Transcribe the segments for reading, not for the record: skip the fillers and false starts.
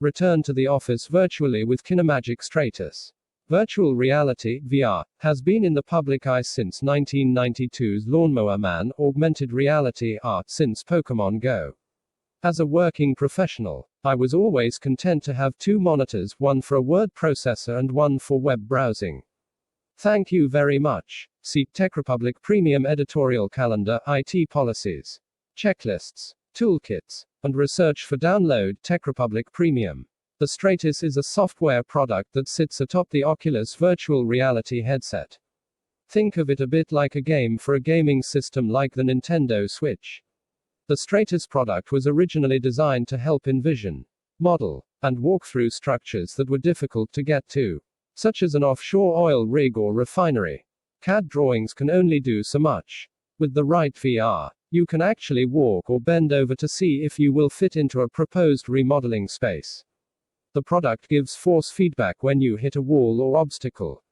Return to the office virtually with Kinemagic Stratus. Virtual reality, VR, has been in the public eye since 1992's Lawnmower Man, augmented reality, AR, since Pokemon Go. As a working professional, I was always content to have two monitors, one for a word processor and one for web browsing. Thank you very much. See TechRepublic Premium Editorial Calendar, IT Policies, Checklists, Toolkits, and Research for download TechRepublic Premium. The Stratus is a software product that sits atop the Oculus Virtual Reality headset. Think of it a bit like a game for a gaming system like the Nintendo Switch. The Stratus product was originally designed to help envision, model, and walk through structures that were difficult to get to, such as an offshore oil rig or refinery. CAD drawings can only do so much. With the right VR, you can actually walk or bend over to see if you will fit into a proposed remodeling space. The product gives force feedback when you hit a wall or obstacle.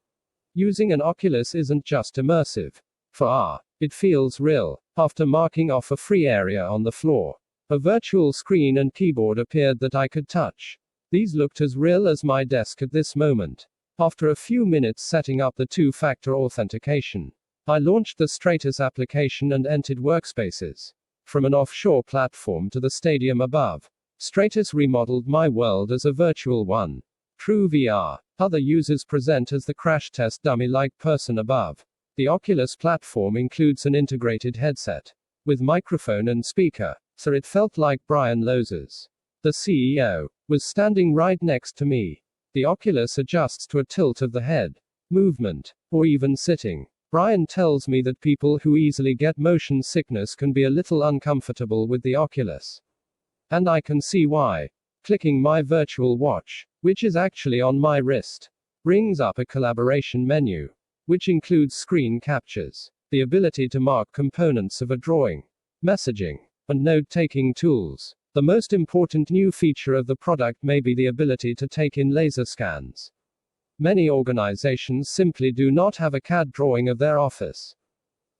Using an Oculus isn't just immersive. For R, it feels real. After marking off a free area on the floor, a virtual screen and keyboard appeared that I could touch. These looked as real as my desk at this moment. After a few minutes setting up the two-factor authentication, I launched the Stratus application and entered workspaces. From an offshore platform to the stadium above, Stratus remodeled my world as a virtual one. True VR. Other users present as the crash test dummy-like person above. The Oculus platform includes an integrated headset with microphone and speaker, so it felt like Brian Lozers, the CEO, was standing right next to me. The Oculus adjusts to a tilt of the head, movement, or even sitting. Brian tells me that people who easily get motion sickness can be a little uncomfortable with the Oculus. And I can see why. Clicking my virtual watch, which is actually on my wrist, brings up a collaboration menu, which includes screen captures, the ability to mark components of a drawing, messaging, and note-taking tools. The most important new feature of the product may be the ability to take in laser scans. Many organizations simply do not have a CAD drawing of their office.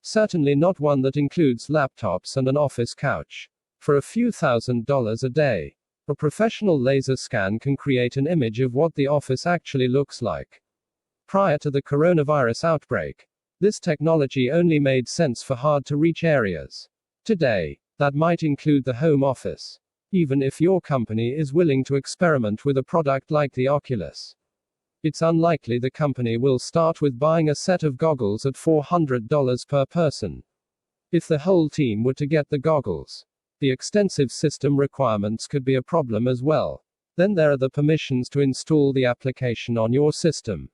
Certainly not one that includes laptops and an office couch. For a few $1,000s a day, a professional laser scan can create an image of what the office actually looks like. Prior to the coronavirus outbreak, this technology only made sense for hard-to-reach areas. Today, that might include the home office. Even if your company is willing to experiment with a product like the Oculus, it's unlikely the company will start with buying a set of goggles at $400 per person. If the whole team were to get the goggles, the extensive system requirements could be a problem as well. Then there are the permissions to install the application on your system,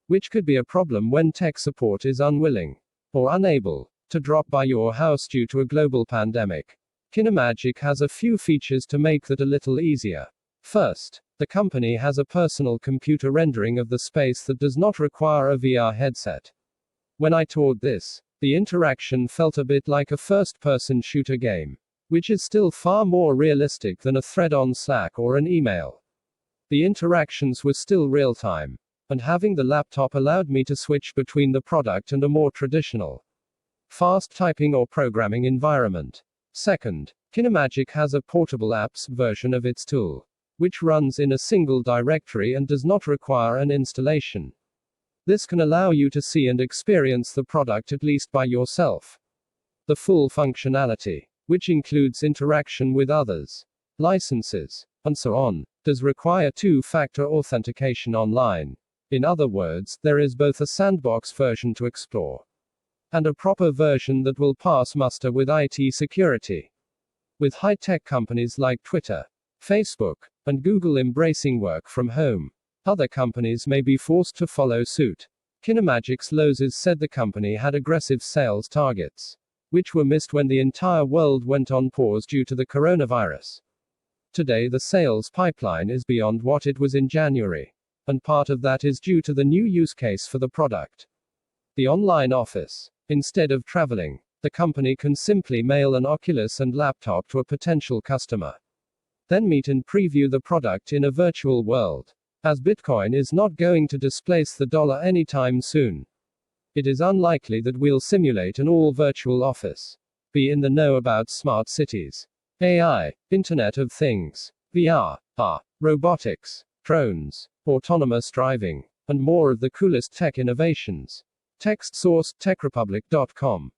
which could be a problem when tech support is unwilling or unable to drop by your house due to a global pandemic. Kinemagic has a few features to make that a little easier. First, the company has a personal computer rendering of the space that does not require a VR headset. When I toured this, the interaction felt a bit like a first-person shooter game, which is still far more realistic than a thread on Slack or an email. The interactions were still real-time, and having the laptop allowed me to switch between the product and a more traditional, fast typing or programming environment. Second, Kinemagic has a portable apps version of its tool, which runs in a single directory and does not require an installation. This can allow you to see and experience the product at least by yourself. The full functionality, which includes interaction with others, licenses, and so on, does require two-factor authentication online. In other words, there is both a sandbox version to explore, and a proper version that will pass muster with IT security. With high-tech companies like Twitter, Facebook, and Google embracing work from home, other companies may be forced to follow suit. Kinemagic's Lozers said the company had aggressive sales targets, which were missed when the entire world went on pause due to the coronavirus. Today the sales pipeline is beyond what it was in January, and part of that is due to the new use case for the product. The online office. Instead of traveling, the company can simply mail an Oculus and laptop to a potential customer, then meet and preview the product in a virtual world. As Bitcoin is not going to displace the dollar anytime soon, it is unlikely that we'll simulate an all-virtual office. Be in the know about smart cities, AI, Internet of Things, VR, robotics, drones, autonomous driving, and more of the coolest tech innovations. Text source: techrepublic.com.